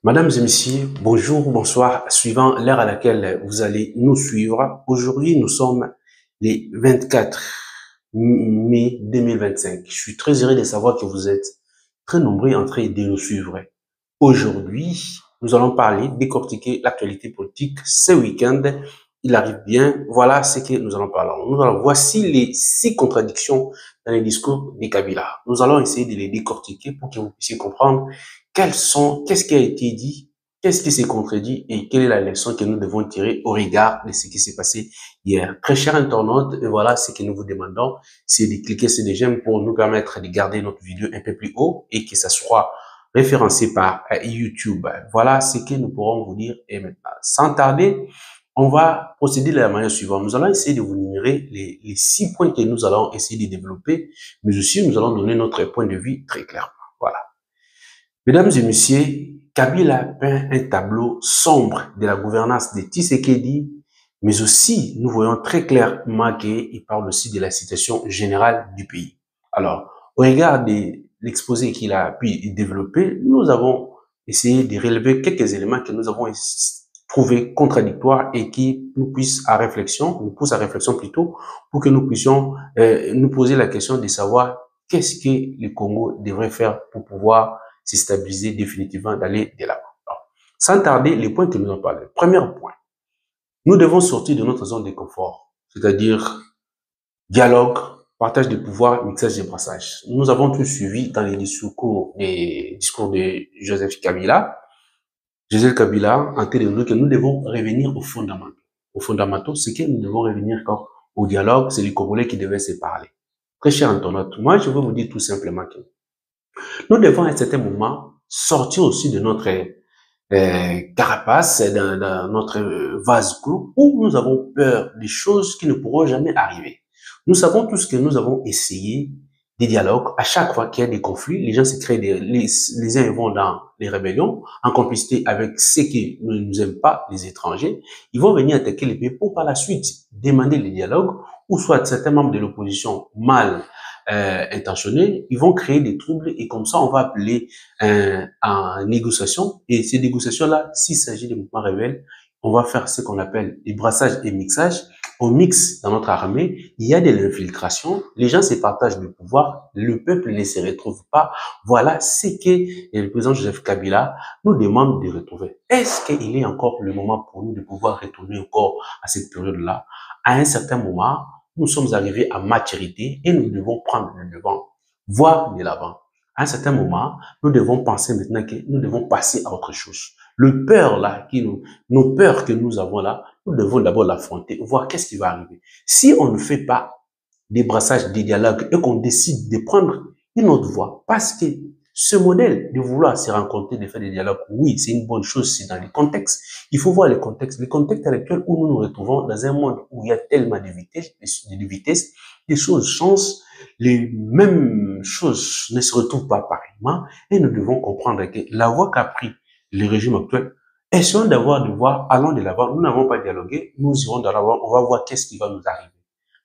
Mesdames et messieurs, bonjour, bonsoir, suivant l'heure à laquelle vous allez nous suivre. Aujourd'hui, nous sommes les 24 mai 2025. Je suis très heureux de savoir que vous êtes très nombreux en train de nous suivre. Aujourd'hui, nous allons parler, décortiquer l'actualité politique ce week-end. Il arrive bien. Voilà ce que nous allons parler. Voici les 6 contradictions dans les discours de Kabila. Nous allons essayer de les décortiquer pour que vous puissiez comprendre qu'est-ce qui a été dit, qu'est-ce qui s'est contredit et quelle est la leçon que nous devons tirer au regard de ce qui s'est passé hier. Très chers internautes, voilà ce que nous vous demandons, c'est de cliquer sur des j'aime pour nous permettre de garder notre vidéo un peu plus haut et que ça soit référencé par YouTube. Voilà ce que nous pourrons vous dire. Et maintenant, sans tarder, on va procéder de la manière suivante. Nous allons essayer de vous numérer les 6 points que nous allons essayer de développer, mais aussi nous allons donner notre point de vue très clairement. Voilà. Mesdames et messieurs, Kabila peint un tableau sombre de la gouvernance de Tshisekedi, mais aussi nous voyons très clairement qu'il parle aussi de la situation générale du pays. Alors, au regard de l'exposé qu'il a pu développer, nous avons essayé de relever quelques éléments que nous avons trouvés contradictoires et qui nous poussent à réflexion plutôt, pour que nous puissions nous poser la question de savoir qu'est-ce que le Congo devrait faire pour pouvoir se stabiliser définitivement, d'aller de l'avant. Sans tarder, les points que nous en parlons. Premier point, nous devons sortir de notre zone de confort, c'est-à-dire dialogue, partage de pouvoir, mixage de brassage. Nous avons tous suivi dans les discours de Joseph Kabila, en train de nous dire que nous devons revenir aux fondamentaux. Aux fondamentaux, c'est que nous devons revenir au dialogue, c'est les Congolais qui devaient se parler. Très cher internaute, moi je veux vous dire tout simplement que nous devons à un certain moment sortir aussi de notre carapace, dans notre vase clos, où nous avons peur des choses qui ne pourront jamais arriver. Nous savons tous que nous avons essayé des dialogues. À chaque fois qu'il y a des conflits, les gens se créent les uns vont dans les rébellions, en complicité avec ceux qui ne nous aiment pas, les étrangers. Ils vont venir attaquer les pays pour par la suite demander les dialogues, ou soit certains membres de l'opposition mal intentionnés, ils vont créer des troubles et comme ça, on va appeler en négociation. Et ces négociations-là, s'il s'agit de mouvements rebelles, on va faire ce qu'on appelle des brassages et mixages. On mixe dans notre armée, il y a de l'infiltration, les gens se partagent le pouvoir, le peuple ne se retrouve pas. Voilà ce que le président Joseph Kabila nous demande de retrouver. Est-ce qu'il est encore le moment pour nous de pouvoir retourner encore à cette période-là? À un certain moment, nous sommes arrivés à maturité et nous devons prendre le devant, voir de l'avant. À un certain moment, nous devons penser maintenant que nous devons passer à autre chose. Le peur là, nos peurs que nous avons là, nous devons d'abord l'affronter, voir qu'est-ce qui va arriver. Si on ne fait pas des brassages, des dialogues et qu'on décide de prendre une autre voie, parce que ce modèle de vouloir se rencontrer, de faire des dialogues, oui, c'est une bonne chose, c'est dans les contextes. Il faut voir les contextes. Les contextes actuels où nous nous retrouvons dans un monde où il y a tellement de vitesse, les choses changent, les mêmes choses ne se retrouvent pas pareillement et nous devons comprendre que la voie qu'a pris le régime actuel, essayons d'avoir de voir, allons de l'avant, nous n'avons pas dialogué, nous irons de l'avant, on va voir qu'est-ce qui va nous arriver.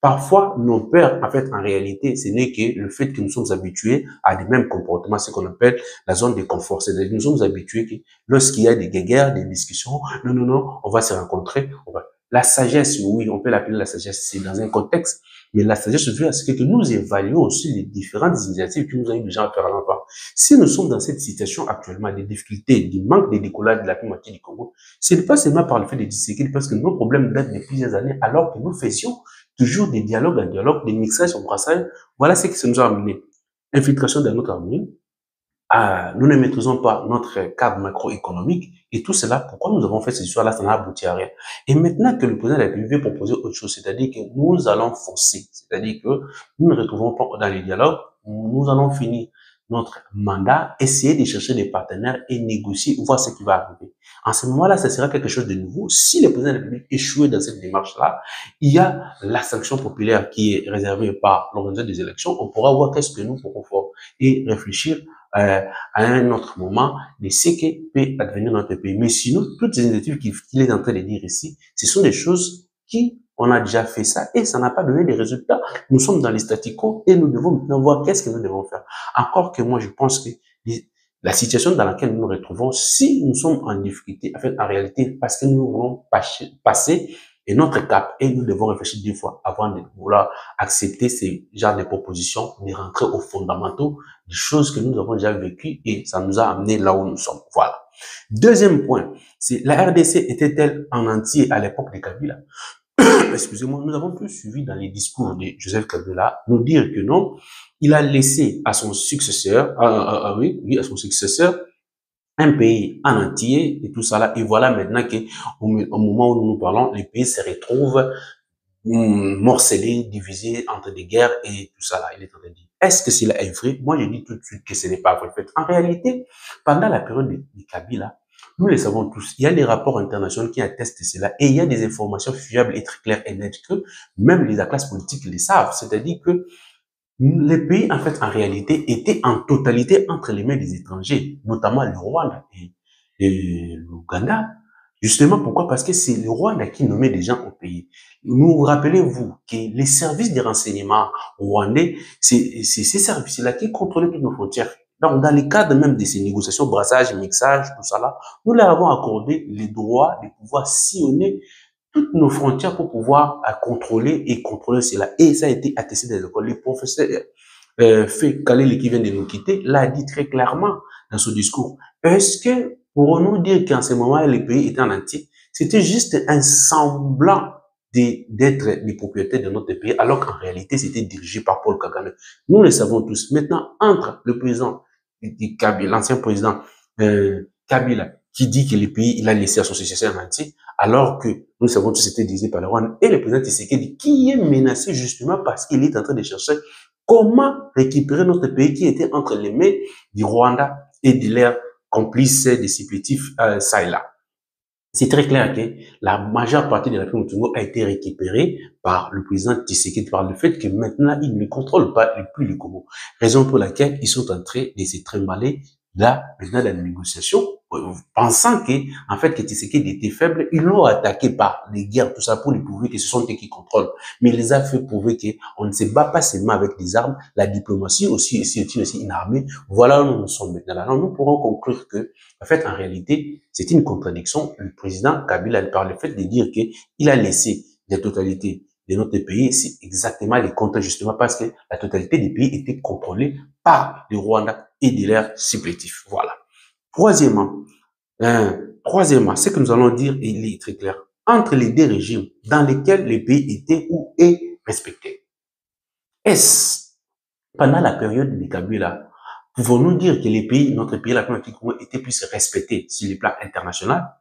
Parfois, nos peurs, en fait, en réalité, ce n'est que le fait que nous sommes habitués à des mêmes comportements, ce qu'on appelle la zone de confort. C'est-à-dire que nous sommes habitués que lorsqu'il y a des guerres, des discussions, non, on va se rencontrer. La sagesse, oui, on peut l'appeler la sagesse, c'est dans un contexte, mais la sagesse veut à ce que nous évaluons aussi les différentes initiatives que nous avons déjà à faire à l'emploi. Si nous sommes dans cette situation actuellement, des difficultés, du manque de décollage de la moitié du Congo, ce n'est pas seulement par le fait de disséquer, parce que nos problèmes datent de plusieurs années, alors que nous faisions toujours des dialogues en dialogue, des mixages en brassage. Voilà ce qui nous a amené. Infiltration dans notre armée. Nous ne maîtrisons pas notre cadre macroéconomique et tout cela, pourquoi nous avons fait ces histoires-là, ça n'a abouti à rien. Et maintenant que le président de la République veut proposer autre chose, c'est-à-dire que nous allons forcer, c'est-à-dire que nous ne retrouvons pas dans les dialogues, nous allons finir notre mandat, essayer de chercher des partenaires et négocier, voir ce qui va arriver. En ce moment-là, ça sera quelque chose de nouveau. Si le président de la République échoue dans cette démarche-là, il y a la sanction populaire qui est réservée par l'organisation des élections. On pourra voir qu'est-ce que nous pourrons faire et réfléchir à un autre moment de ce qui peut advenir dans notre pays. Mais sinon, toutes les initiatives qu'il est en train de dire ici, ce sont des choses qui, on a déjà fait ça et ça n'a pas donné des résultats. Nous sommes dans les statu quo et nous devons maintenant voir qu'est-ce que nous devons faire. Encore que moi, je pense que la situation dans laquelle nous nous retrouvons, si nous sommes en difficulté, en fait, en réalité, parce que nous voulons passer et notre cap, et nous devons réfléchir 2 fois avant de vouloir accepter ces genres de propositions, de rentrer aux fondamentaux des choses que nous avons déjà vécues et ça nous a amené là où nous sommes. Voilà. Deuxième point, c'est la RDC était-elle en entier à l'époque de Kabila? Excusez-moi, nous avons pu suivi dans les discours de Joseph Kabila nous dire que non, il a laissé à son successeur, oui, à son successeur, un pays en entier et tout ça là. Et voilà maintenant que au moment où nous nous parlons, les pays se retrouvent morcelés, divisés entre des guerres et tout ça là. Il est en train de dire, est-ce que cela est vrai? Moi, je dis tout de suite que ce n'est pas vrai. En fait, en réalité, pendant la période de Kabila, nous le savons tous, il y a des rapports internationaux qui attestent cela et il y a des informations fiables et très claires et nettes que même les classes politiques le savent. C'est-à-dire que les pays, en fait, en réalité, étaient en totalité entre les mains des étrangers, notamment le Rwanda et l'Ouganda. Justement, pourquoi? Parce que c'est le Rwanda qui nommait des gens au pays. Nous rappelez-vous que les services de renseignement rwandais, c'est ces services-là qui contrôlaient toutes nos frontières. Donc, dans le cadre même de ces négociations, brassage, mixage, tout ça là, nous leur avons accordé les droits de pouvoir sillonner toutes nos frontières pour pouvoir contrôler cela. Et ça a été attesté dans les écoles. Le professeur Fait Kalele qui vient de nous quitter l'a dit très clairement dans son discours. Est-ce que pourrons-nous dire qu'en ce moment, les pays étaient en entier? C'était juste un semblant d'être des propriétaires de notre pays, alors qu'en réalité, c'était dirigé par Paul Kagame. Nous le savons tous. Maintenant, entre le président Kabila, l'ancien président Kabila, qui dit que le pays, il a laissé à son successeur en entier, alors que nous savons tous c'était dirigé par le Rwanda, et le président Tshisekedi, qui est menacé justement parce qu'il est en train de chercher comment récupérer notre pays qui était entre les mains du Rwanda et de leurs complices des supplétifs ça et là. C'est très clair que la majeure partie de la République du Congo a été récupérée par le président Tshisekedi, par le fait que maintenant, il ne contrôle pas plus le Congo. Raison pour laquelle ils sont en train de se trimballer là, maintenant, dans la négociation, pensant que, en fait, que Tshisekedi était faible, ils l'ont attaqué par les guerres, tout ça, pour lui prouver que ce sont eux qui contrôlent. Mais il les a fait prouver qu'on ne se bat pas seulement avec des armes, la diplomatie aussi, c'est aussi une armée. Voilà où nous sommes maintenant. Alors, nous pourrons conclure que, en fait, en réalité, c'est une contradiction. Le président Kabila, par le fait de dire qu'il a laissé la totalité de notre pays, c'est exactement le contraire, justement, parce que la totalité des pays était contrôlée par le Rwanda et de leurs supplétifs. Voilà. Troisièmement, ce que nous allons dire, il est très clair. Entre les deux régimes dans lesquels le pays était ou est respecté. Est-ce, pendant la période de Kabila, pouvons-nous dire que les pays, notre pays, la République du Congo, était plus respecté sur le plan international?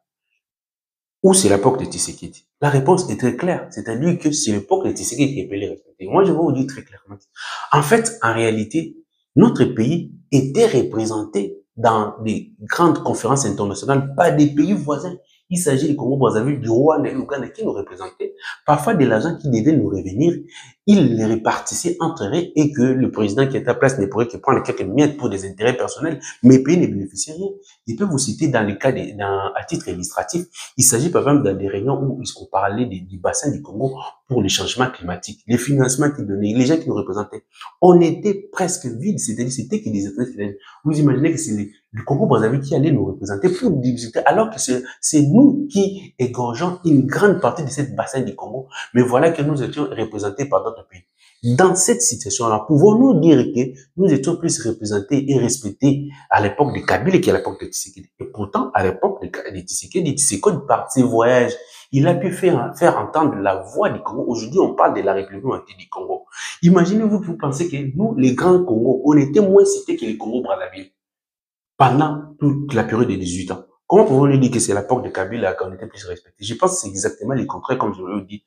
Ou c'est l'époque de Tshisekedi? La réponse est très claire. C'est-à-dire que c'est l'époque de Tshisekedi qui est les respecter. Moi, je vais vous dire très clairement. En fait, en réalité, notre pays était représenté dans des grandes conférences internationales par des pays voisins. Il s'agit du Congo-Brazzaville, du Rwanda et l'Ouganda qui nous représentaient. Parfois, de l'argent qui devait nous revenir, ils les répartissaient entre eux et que le président qui était à place ne pourrait que prendre quelques miettes pour des intérêts personnels, mais le pays ne bénéficiait rien. Je peux vous citer dans le cas à titre illustratif, il s'agit par exemple dans des réunions où on parlait du bassin du Congo pour les changements climatiques, les financements qu'ils donnaient, les gens qui nous représentaient. On était presque vide, c'est-à-dire c'était que des étrangers. Vous imaginez que c'est le Congo-Brazzaville qui allait nous représenter pour discuter, alors que c'est nous qui égorgeons une grande partie de cette bassin du Congo. Mais voilà que nous étions représentés par d'autres pays. Dans cette situation-là, pouvons-nous dire que nous étions plus représentés et respectés à l'époque de Kabila qu'à l'époque de Tshisekedi? Et pourtant, à l'époque de Tshisekedi, par ses voyages, il a pu faire entendre la voix du Congo. Aujourd'hui, on parle de la République du Congo. Imaginez-vous que vous pensez que nous, les grands Congos, on était moins cités que les Congo-Brazzaville pendant toute la période de 18 ans. Comment pouvons-nous dire que c'est l'époque de Kabila qu'on était plus respecté? Je pense que c'est exactement le contraire, comme je vous dit.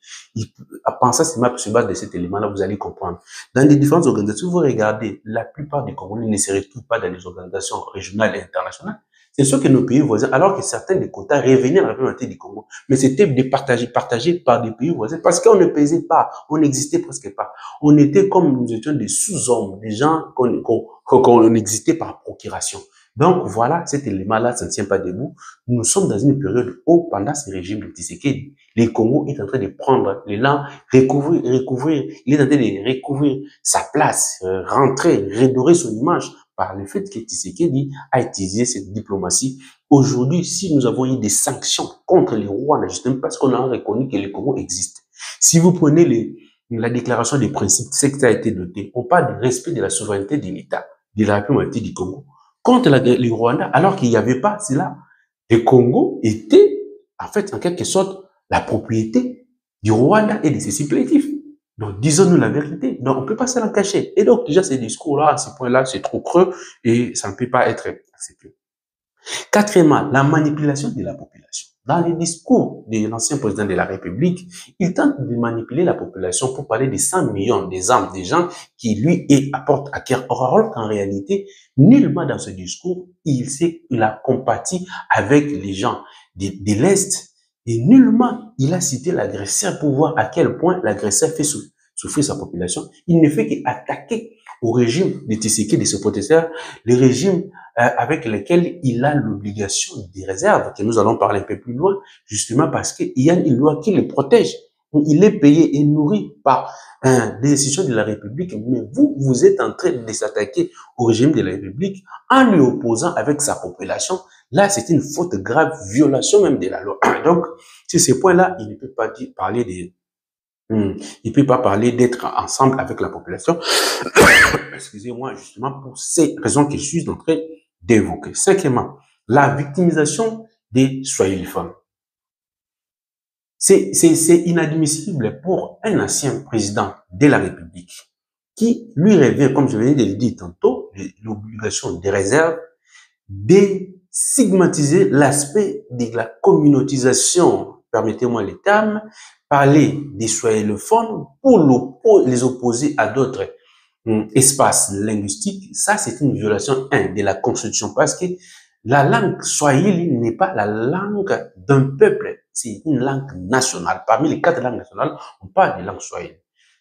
À penser seulement sur base de cet élément-là, vous allez comprendre. Dans les différentes organisations, vous regardez, la plupart des Congolais ne se retrouvent pas dans les organisations régionales et internationales. C'est sûr que nos pays voisins, alors que certains des quotas revenaient à la République du Congo, mais c'était partagé par des pays voisins parce qu'on ne pesait pas, on n'existait presque pas. On était comme nous étions des sous-hommes, des gens qu'on existait par procuration. Donc voilà, cet élément-là, ça ne tient pas debout. Nous sommes dans une période où, pendant ce régime de Tshisekedi, le Congo est en train de prendre l'élan, il est en train de recouvrir sa place, rentrer, redorer son image par le fait que Tshisekedi a utilisé cette diplomatie. Aujourd'hui, si nous avons eu des sanctions contre les Rwandais, justement parce qu'on a reconnu que le Congo existe. Si vous prenez la déclaration des principes, c'est que ça a été noté, on parle du respect de la souveraineté de l'État, de la République du Congo, contre les Rwandais, alors qu'il n'y avait pas cela. Le Congo était, en fait, en quelque sorte, la propriété du Rwanda et de ses supplétifs. Donc, disons-nous la vérité. Donc, on ne peut pas se la cacher. Et donc, déjà, ces discours-là, à ce point-là, c'est trop creux et ça ne peut pas être accepté. Quatrièmement, la manipulation de la population. Dans les discours de l'ancien président de la République, il tente de manipuler la population pour parler des 100 millions des âmes des gens qui lui apportent à cœur. Or, qu'en réalité, nullement dans ce discours, il a compati avec les gens de l'Est et nullement il a cité l'agresseur pour voir à quel point l'agresseur fait souffrir sa population. Il ne fait qu'attaquer au régime de Tshisekedi, de ses protesteurs, le régime avec lesquels il a l'obligation des réserves, que nous allons parler un peu plus loin, justement parce qu'il y a une loi qui le protège. Il est payé et nourri par des institutions de la République, mais vous êtes en train de s'attaquer au régime de la République en lui opposant avec sa population. Là, c'est une faute grave, violation même de la loi. Donc, sur ces points-là, il ne peut pas parler il peut pas parler d'être ensemble avec la population. Excusez-moi, justement, pour ces raisons que je suis en train d'évoquer. Cinquièmement, la victimisation des Swahilophones. C'est inadmissible pour un ancien président de la République qui lui revient, comme je venais de le dire tantôt, l'obligation des réserves, de stigmatiser l'aspect de la communautisation, permettez-moi les termes, parler des Swahilophones pour les opposer à d'autres espaces linguistiques. Ça, c'est une violation, de la Constitution, parce que la langue swahili n'est pas la langue d'un peuple, c'est une langue nationale. Parmi les 4 langues nationales, on parle de langue swahili.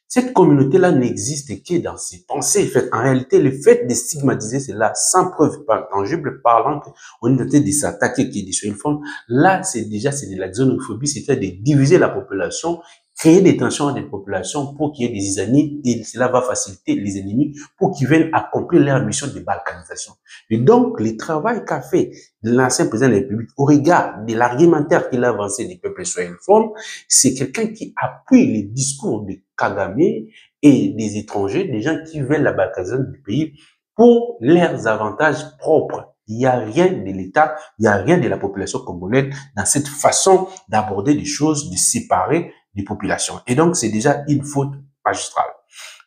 Cette communauté-là n'existe que dans ses pensées. En réalité, le fait de stigmatiser cela sans preuve tangible, parlant qu'on est en train de s'attaquer qui est des Swahilophones, là, c'est de la xénophobie, c'est-à-dire de diviser la population, créer des tensions dans les populations pour qu'il y ait des ennemis et cela va faciliter les ennemis pour qu'ils viennent accomplir leur mission de balkanisation. Et donc, le travail qu'a fait l'ancien président de la République au regard de l'argumentaire qu'il a avancé des peuples swahilophones, c'est quelqu'un qui appuie les discours de Kagame et des étrangers, des gens qui veulent la balkanisation du pays pour leurs avantages propres. Il n'y a rien de l'État, il n'y a rien de la population congolaise dans cette façon d'aborder des choses, de séparer des populations. Et donc, c'est déjà une faute magistrale.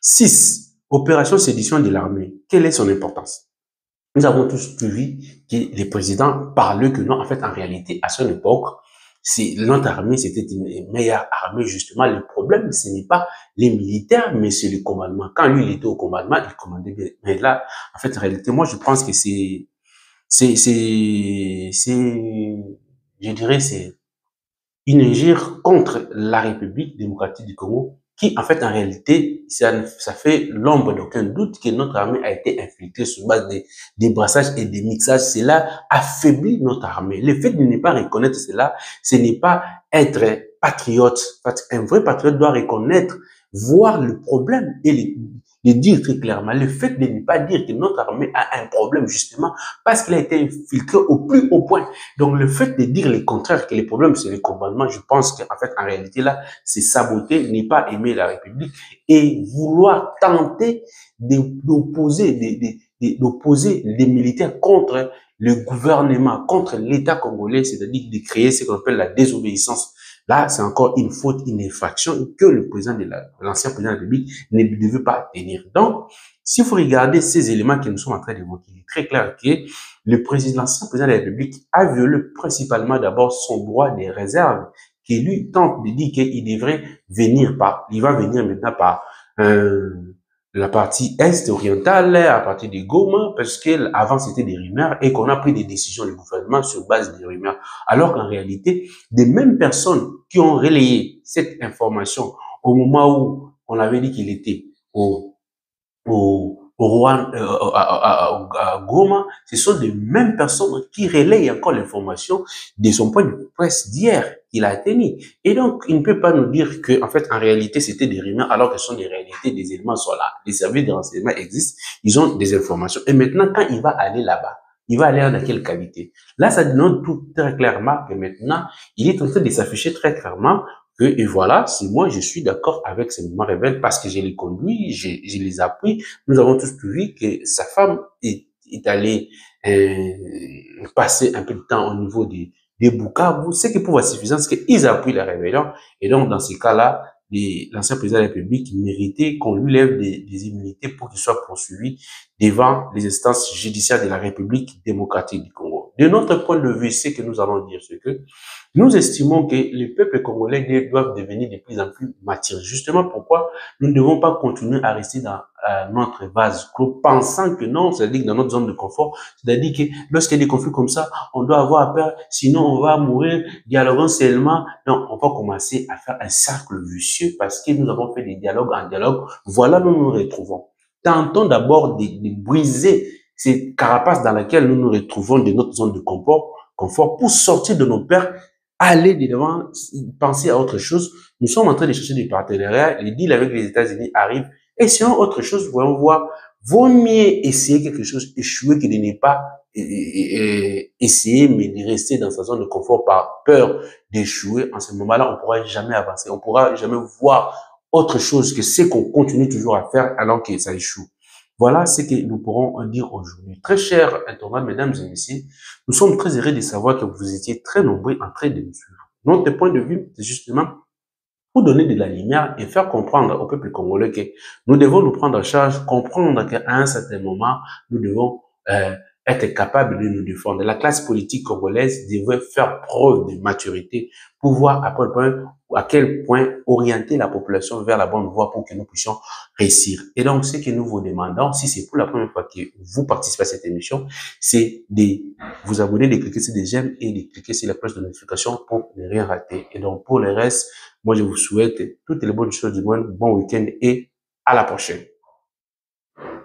6. Opération sédition de l'armée. Quelle est son importance? Nous avons tous vu que les présidents parlaient que non, en fait, en réalité, à son époque, notre armée, c'était une meilleure armée, justement. Le problème, ce n'est pas les militaires, mais c'est le commandement. Quand lui, il était au commandement, il commandait bien. Mais là, en fait, en réalité, moi, je pense que je dirais, c'est une injure contre la République démocratique du Congo, qui, en fait, en réalité, ça fait l'ombre d'aucun doute que notre armée a été infiltrée sur base des brassages et des mixages. Cela affaiblit notre armée. Le fait de ne pas reconnaître cela, ce n'est pas être patriote. Un vrai patriote doit reconnaître, voir le problème et le dire très clairement. Le fait de ne pas dire que notre armée a un problème, justement, parce qu'il a été infiltré au plus haut point. Donc, le fait de dire le contraire, que les problèmes, c'est le commandement, je pense qu'en fait, en réalité, là, c'est saboter, ne pas aimer la République et vouloir tenter d'opposer les militaires contre le gouvernement, contre l'État congolais, c'est-à-dire de créer ce qu'on appelle la désobéissance. Là, c'est encore une faute, une infraction que le président l'ancien président de la République ne devait pas tenir. Donc, si vous regardez ces éléments que nous sommes en train d'évoquer, il est très clair que l'ancien président de la République a violé principalement d'abord son droit des réserves, qui lui tente de dire qu'il devrait il va venir maintenant par la partie est orientale, à partir de Goma, parce que avant c'était des rumeurs et qu'on a pris des décisions du gouvernement sur base des rumeurs. Alors qu'en réalité, des mêmes personnes qui ont relayé cette information au moment où on avait dit qu'il était à Goma, ce sont les mêmes personnes qui relayent encore l'information de son point de presse d'hier qu'il a tenu. Et donc, il ne peut pas nous dire que, en fait, en réalité, c'était des rumeurs, alors que ce sont des réalités, des éléments sont là. Les services de renseignement existent, ils ont des informations. Et maintenant, quand il va aller là-bas, il va aller dans quelle qualité? Là, ça dénote tout très clairement que maintenant, il est en train de s'afficher très clairement que, et voilà, c'est moi, je suis d'accord avec ces mouvements rebelles parce que je les conduis, je les appuie. Nous avons tous vu que sa femme est allée passer un peu de temps au niveau des Bukavu. Ce qui prouve à suffisance, c'est qu'ils appuient la rébellion. Et donc, dans ces cas-là, l'ancien président de la République méritait qu'on lui lève des immunités pour qu'il soit poursuivi devant les instances judiciaires de la République démocratique du Congo. De notre point de vue, ce que nous allons dire, c'est que nous estimons que les peuples congolais doivent devenir de plus en plus matures. Justement, pourquoi nous ne devons pas continuer à rester dans notre vase clos, pensant que non, c'est-à-dire dans notre zone de confort, c'est-à-dire que lorsqu'il y a des conflits comme ça, on doit avoir peur, sinon on va mourir, dialoguons seulement. Non, on va commencer à faire un cercle vicieux parce que nous avons fait des dialogues en dialogue. Voilà où nous nous retrouvons. Tentons d'abord de briser ces carapaces dans lesquelles nous nous retrouvons de notre zone de confort pour sortir de nos peurs, aller de devant, penser à autre chose. Nous sommes en train de chercher des partenariats, les deals avec les États-Unis arrivent. Essayons autre chose, voyons voir. Vaut mieux essayer quelque chose, échouer que de ne pas essayer, mais de rester dans sa zone de confort par peur d'échouer. En ce moment-là, on ne pourra jamais avancer. On ne pourra jamais voir autre chose que ce qu'on continue toujours à faire alors que ça échoue. Voilà ce que nous pourrons dire aujourd'hui. Très chers internautes, mesdames et messieurs, nous sommes très heureux de savoir que vous étiez très nombreux en train de nous suivre. Notre point de vue, c'est justement pour donner de la lumière et faire comprendre au peuple congolais que nous devons nous prendre en charge, comprendre qu'à un certain moment, nous devons être capables de nous défendre. La classe politique congolaise devrait faire preuve de maturité pour voir à quel point orienter la population vers la bonne voie pour que nous puissions réussir. Et donc, ce que nous vous demandons, si c'est pour la première fois que vous participez à cette émission, c'est de vous abonner, de cliquer sur des j'aime et de cliquer sur la cloche de notification pour ne rien rater. Et donc, pour le reste, moi, je vous souhaite toutes les bonnes choses du monde, bon week-end et à la prochaine.